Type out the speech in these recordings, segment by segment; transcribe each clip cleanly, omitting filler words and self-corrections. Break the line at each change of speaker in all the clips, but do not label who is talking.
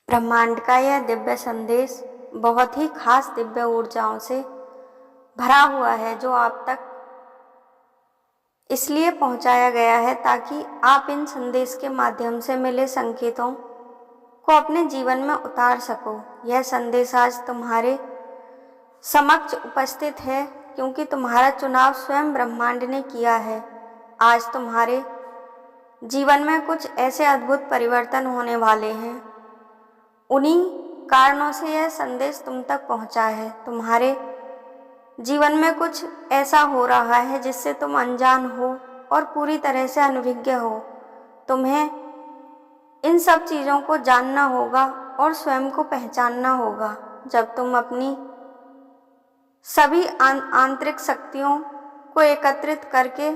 ब्रह्मांड का यह दिव्य संदेश बहुत ही खास दिव्य ऊर्जाओं से भरा हुआ है, जो आप तक इसलिए पहुंचाया गया है ताकि आप इन संदेश के माध्यम से मिले संकेतों को अपने जीवन में उतार सको। यह संदेश आज तुम्हारे समक्ष उपस्थित है क्योंकि तुम्हारा चुनाव स्वयं ब्रह्मांड ने किया है। आज तुम्हारे जीवन में कुछ ऐसे अद्भुत परिवर्तन होने वाले हैं। उन्हीं कारणों से यह संदेश तुम तक पहुंचा है। तुम्हारे जीवन में कुछ ऐसा हो रहा है जिससे तुम अनजान हो और पूरी तरह से अनभिज्ञ हो। तुम्हें इन सब चीज़ों को जानना होगा और स्वयं को पहचानना होगा। जब तुम अपनी सभी आंतरिक शक्तियों को एकत्रित करके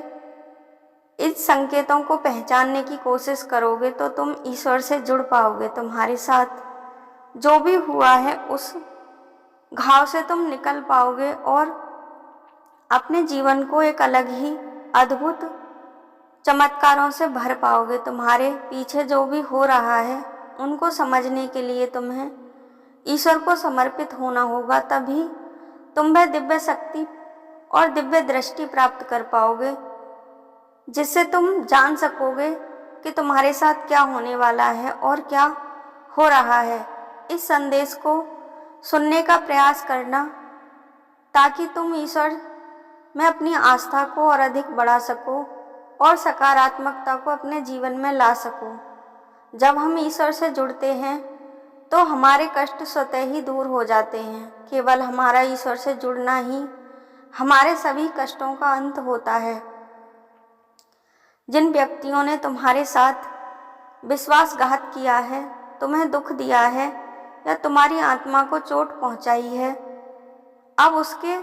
इस संकेतों को पहचानने की कोशिश करोगे तो तुम ईश्वर से जुड़ पाओगे। तुम्हारे साथ जो भी हुआ है उस घाव से तुम निकल पाओगे और अपने जीवन को एक अलग ही अद्भुत चमत्कारों से भर पाओगे। तुम्हारे पीछे जो भी हो रहा है उनको समझने के लिए तुम्हें ईश्वर को समर्पित होना होगा, तभी तुम वह दिव्य शक्ति और दिव्य दृष्टि प्राप्त कर पाओगे जिससे तुम जान सकोगे कि तुम्हारे साथ क्या होने वाला है और क्या हो रहा है। इस संदेश को सुनने का प्रयास करना ताकि तुम ईश्वर में अपनी आस्था को और अधिक बढ़ा सको और सकारात्मकता को अपने जीवन में ला सको। जब हम ईश्वर से जुड़ते हैं तो हमारे कष्ट स्वतः ही दूर हो जाते हैं। केवल हमारा ईश्वर से जुड़ना ही हमारे सभी कष्टों का अंत होता है। जिन व्यक्तियों ने तुम्हारे साथ विश्वासघात किया है, तुम्हें दुख दिया है या तुम्हारी आत्मा को चोट पहुंचाई है, अब उसके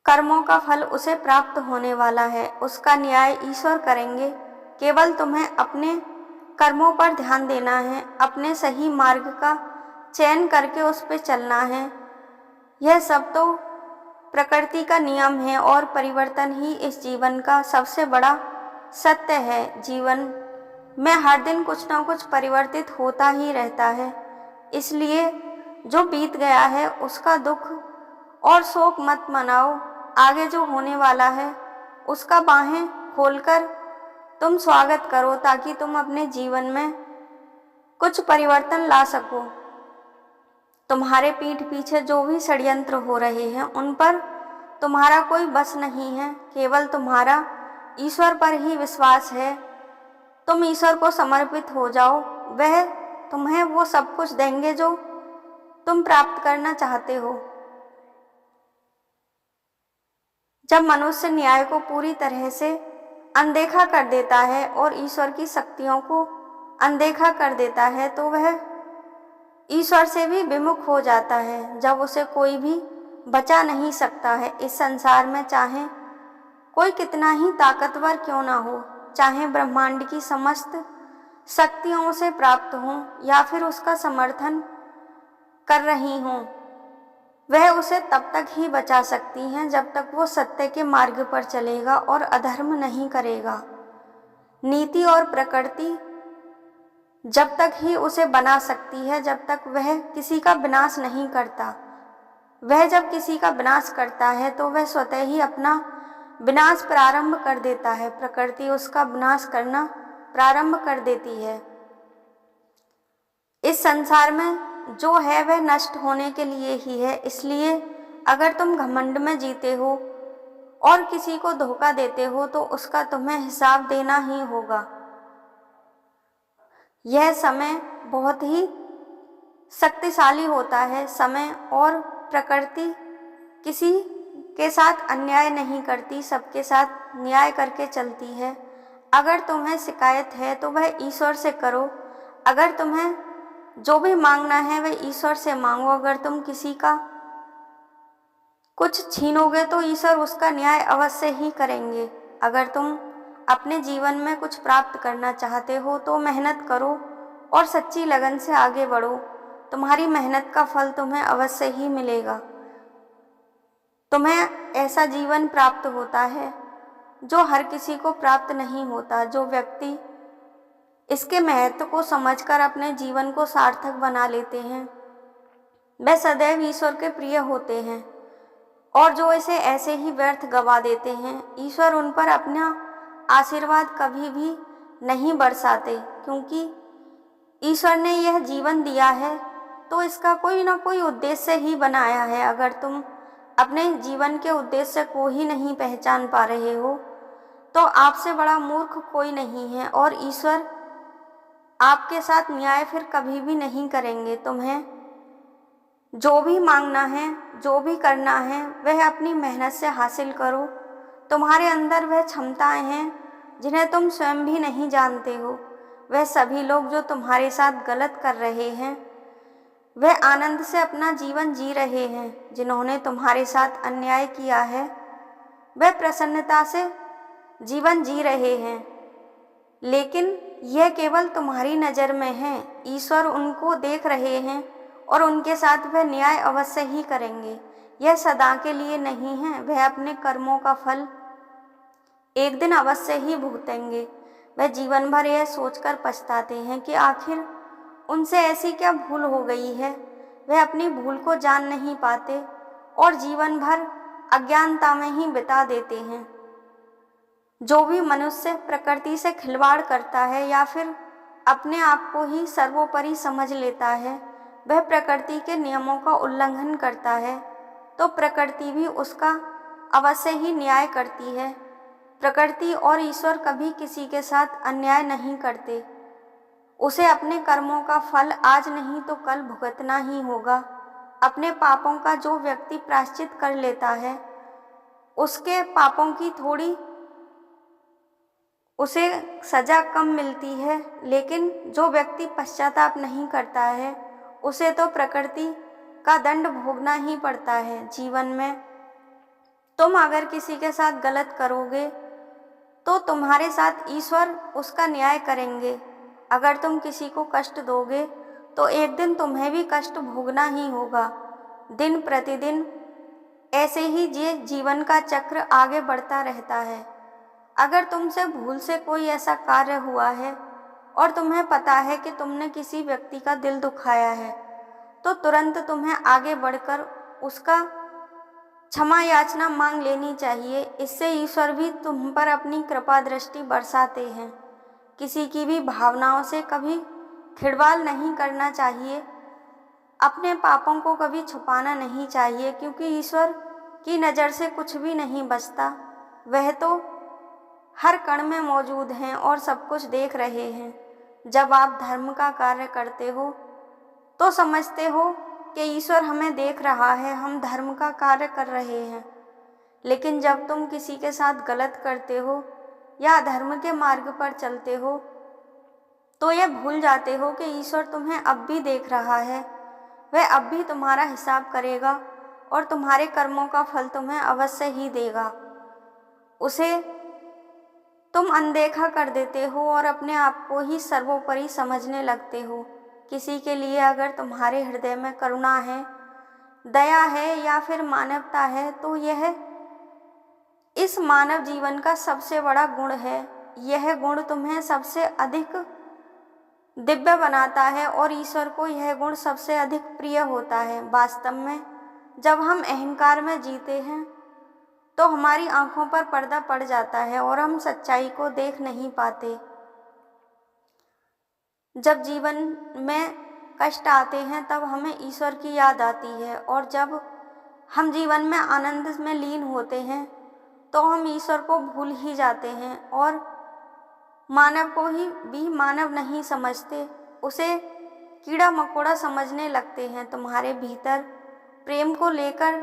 कर्मों का फल उसे प्राप्त होने वाला है। उसका न्याय ईश्वर करेंगे। केवल तुम्हें अपने कर्मों पर ध्यान देना है, अपने सही मार्ग का चयन करके उस पर चलना है। यह सब तो प्रकृति का नियम है और परिवर्तन ही इस जीवन का सबसे बड़ा सत्य है। जीवन में हर दिन कुछ ना कुछ परिवर्तित होता ही रहता है, इसलिए जो बीत गया है उसका दुख और शोक मत मनाओ। आगे जो होने वाला है उसका बाहें खोलकर तुम स्वागत करो ताकि तुम अपने जीवन में कुछ परिवर्तन ला सको। तुम्हारे पीठ पीछे जो भी षड्यंत्र हो रहे हैं उन पर तुम्हारा कोई बस नहीं है, केवल तुम्हारा ईश्वर पर ही विश्वास है। तुम ईश्वर को समर्पित हो जाओ, वह तुम्हें वो सब कुछ देंगे जो तुम प्राप्त करना चाहते हो। जब मनुष्य न्याय को पूरी तरह से अनदेखा कर देता है और ईश्वर की शक्तियों को अनदेखा कर देता है तो वह ईश्वर से भी विमुख हो जाता है। जब उसे कोई भी बचा नहीं सकता है इस संसार में, चाहे कोई कितना ही ताकतवर क्यों ना हो, चाहे ब्रह्मांड की समस्त शक्तियों से प्राप्त हो या फिर उसका समर्थन कर रही हों, वह उसे तब तक ही बचा सकती हैं जब तक वो सत्य के मार्ग पर चलेगा और अधर्म नहीं करेगा। नीति और प्रकृति जब तक ही उसे बना सकती है जब तक वह किसी का विनाश नहीं करता। वह जब किसी का विनाश करता है तो वह स्वतः ही अपना विनाश प्रारंभ कर देता है। प्रकृति उसका विनाश करना प्रारंभ कर देती है। इस संसार में जो है वह नष्ट होने के लिए ही है, इसलिए अगर तुम घमंड में जीते हो और किसी को धोखा देते हो तो उसका तुम्हें हिसाब देना ही होगा। यह समय बहुत ही शक्तिशाली होता है। समय और प्रकृति किसी के साथ अन्याय नहीं करती, सबके साथ न्याय करके चलती है। अगर तुम्हें शिकायत है तो वह ईश्वर से करो। अगर तुम्हें जो भी मांगना है वह ईश्वर से मांगो। अगर तुम किसी का कुछ छीनोगे तो ईश्वर उसका न्याय अवश्य ही करेंगे। अगर तुम अपने जीवन में कुछ प्राप्त करना चाहते हो तो मेहनत करो और सच्ची लगन से आगे बढ़ो। तुम्हारी मेहनत का फल तुम्हें अवश्य ही मिलेगा। तुम्हें ऐसा जीवन प्राप्त होता है जो हर किसी को प्राप्त नहीं होता। जो व्यक्ति इसके महत्व को समझकर अपने जीवन को सार्थक बना लेते हैं, वे सदैव ईश्वर के प्रिय होते हैं। और जो इसे ऐसे ही व्यर्थ गवा देते हैं, ईश्वर उन पर अपना आशीर्वाद कभी भी नहीं बरसाते, क्योंकि ईश्वर ने यह जीवन दिया है तो इसका कोई ना कोई उद्देश्य ही बनाया है। अगर तुम अपने जीवन के उद्देश्य को ही नहीं पहचान पा रहे हो तो आपसे बड़ा मूर्ख कोई नहीं है, और ईश्वर आपके साथ न्याय फिर कभी भी नहीं करेंगे। तुम्हें जो भी मांगना है, जो भी करना है, वह अपनी मेहनत से हासिल करो। तुम्हारे अंदर वह क्षमताएं हैं जिन्हें तुम स्वयं भी नहीं जानते हो। वह सभी लोग जो तुम्हारे साथ गलत कर रहे हैं, वह आनंद से अपना जीवन जी रहे हैं। जिन्होंने तुम्हारे साथ अन्याय किया है, वह प्रसन्नता से जीवन जी रहे हैं, लेकिन यह केवल तुम्हारी नज़र में है। ईश्वर उनको देख रहे हैं और उनके साथ वह न्याय अवश्य ही करेंगे। यह सदा के लिए नहीं है, वह अपने कर्मों का फल एक दिन अवश्य ही भुगतेंगे। वह जीवन भर यह सोचकर पछताते हैं कि आखिर उनसे ऐसी क्या भूल हो गई है। वह अपनी भूल को जान नहीं पाते और जीवन भर अज्ञानता में ही बिता देते हैं। जो भी मनुष्य प्रकृति से खिलवाड़ करता है या फिर अपने आप को ही सर्वोपरि समझ लेता है, वह प्रकृति के नियमों का उल्लंघन करता है, तो प्रकृति भी उसका अवश्य ही न्याय करती है। प्रकृति और ईश्वर कभी किसी के साथ अन्याय नहीं करते। उसे अपने कर्मों का फल आज नहीं तो कल भुगतना ही होगा। अपने पापों का जो व्यक्ति प्रायश्चित कर लेता है, उसके पापों की थोड़ी उसे सजा कम मिलती है, लेकिन जो व्यक्ति पश्चाताप नहीं करता है, उसे तो प्रकृति का दंड भोगना ही पड़ता है। जीवन में तुम अगर किसी के साथ गलत करोगे तो तुम्हारे साथ ईश्वर उसका न्याय करेंगे। अगर तुम किसी को कष्ट दोगे तो एक दिन तुम्हें भी कष्ट भोगना ही होगा। दिन प्रतिदिन ऐसे ही जीवन का चक्र आगे बढ़ता रहता है। अगर तुमसे भूल से कोई ऐसा कार्य हुआ है और तुम्हें पता है कि तुमने किसी व्यक्ति का दिल दुखाया है, तो तुरंत तुम्हें आगे बढ़कर उसका क्षमा याचना मांग लेनी चाहिए। इससे ईश्वर भी तुम पर अपनी कृपा दृष्टि बरसाते हैं। किसी की भी भावनाओं से कभी खिलवाड़ नहीं करना चाहिए। अपने पापों को कभी छुपाना नहीं चाहिए, क्योंकि ईश्वर की नज़र से कुछ भी नहीं बचता। वह तो हर कण में मौजूद हैं और सब कुछ देख रहे हैं। जब आप धर्म का कार्य करते हो तो समझते हो कि ईश्वर हमें देख रहा है, हम धर्म का कार्य कर रहे हैं। लेकिन जब तुम किसी के साथ गलत करते हो या धर्म के मार्ग पर चलते हो, तो यह भूल जाते हो कि ईश्वर तुम्हें अब भी देख रहा है। वह अब भी तुम्हारा हिसाब करेगा और तुम्हारे कर्मों का फल तुम्हें अवश्य ही देगा। उसे तुम अनदेखा कर देते हो और अपने आप को ही सर्वोपरि समझने लगते हो। किसी के लिए अगर तुम्हारे हृदय में करुणा है, दया है या फिर मानवता है, तो यह इस मानव जीवन का सबसे बड़ा गुण है। यह गुण तुम्हें सबसे अधिक दिव्य बनाता है और ईश्वर को यह गुण सबसे अधिक प्रिय होता है। वास्तव में जब हम अहंकार में जीते हैं तो हमारी आंखों पर पर्दा पड़ जाता है और हम सच्चाई को देख नहीं पाते। जब जीवन में कष्ट आते हैं तब हमें ईश्वर की याद आती है, और जब हम जीवन में आनंद में लीन होते हैं तो हम ईश्वर को भूल ही जाते हैं और मानव को ही भी मानव नहीं समझते, उसे कीड़ा मकोड़ा समझने लगते हैं। तुम्हारे भीतर प्रेम को लेकर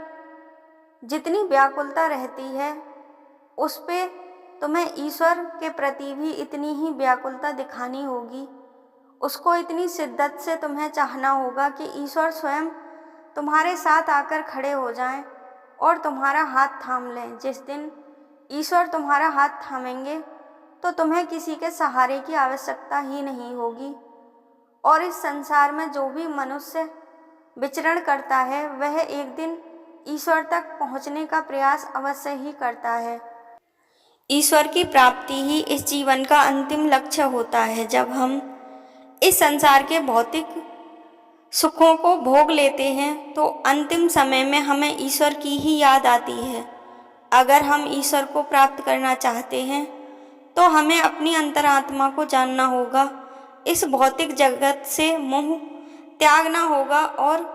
जितनी व्याकुलता रहती है, उस पे तुम्हें ईश्वर के प्रति भी इतनी ही व्याकुलता दिखानी होगी। उसको इतनी शिद्दत से तुम्हें चाहना होगा कि ईश्वर स्वयं तुम्हारे साथ आकर खड़े हो जाएं और तुम्हारा हाथ थाम लें। जिस दिन ईश्वर तुम्हारा हाथ थामेंगे तो तुम्हें किसी के सहारे की आवश्यकता ही नहीं होगी। और इस संसार में जो भी मनुष्य विचरण करता है, वह एक दिन ईश्वर तक पहुंचने का प्रयास अवश्य ही करता है। ईश्वर की प्राप्ति ही इस जीवन का अंतिम लक्ष्य होता है। जब हम इस संसार के भौतिक सुखों को भोग लेते हैं तो अंतिम समय में हमें ईश्वर की ही याद आती है। अगर हम ईश्वर को प्राप्त करना चाहते हैं तो हमें अपनी अंतरात्मा को जानना होगा, इस भौतिक जगत से मोह त्यागना होगा और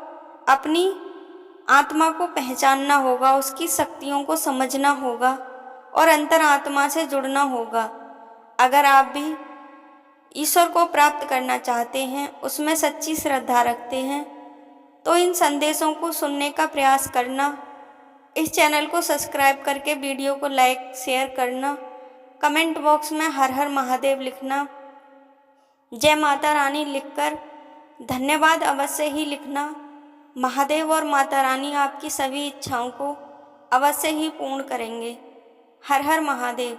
अपनी आत्मा को पहचानना होगा, उसकी शक्तियों को समझना होगा और अंतरात्मा से जुड़ना होगा। अगर आप भी ईश्वर को प्राप्त करना चाहते हैं, उसमें सच्ची श्रद्धा रखते हैं, तो इन संदेशों को सुनने का प्रयास करना, इस चैनल को सब्सक्राइब करके वीडियो को लाइक शेयर करना, कमेंट बॉक्स में हर हर महादेव लिखना, जय माता रानी लिखकर धन्यवाद अवश्य ही लिखना। महादेव और माता रानी आपकी सभी इच्छाओं को अवश्य ही पूर्ण करेंगे। हर हर महादेव।